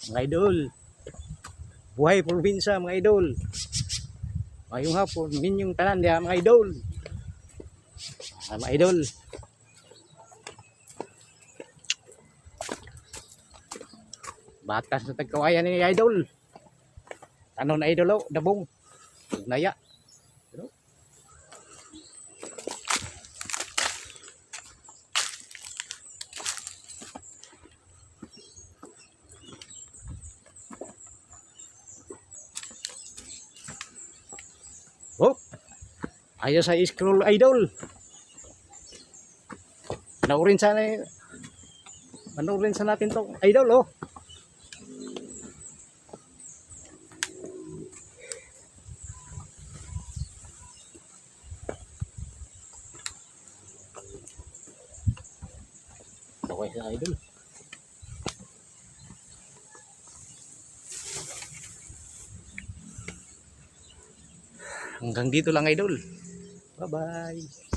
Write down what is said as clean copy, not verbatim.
mga idol. Buhay probinsya mga idol. Ngayong hapon, minyong tanan diha mga idol. Mga idol. Batas na tagkawayan ni idol. Tanon na idol, dabong. Naya. Oh, ayo sa scroll idol. Panoorin sa natin to idol oh. Okay sa idol. Hanggang dito lang idol. Bye bye.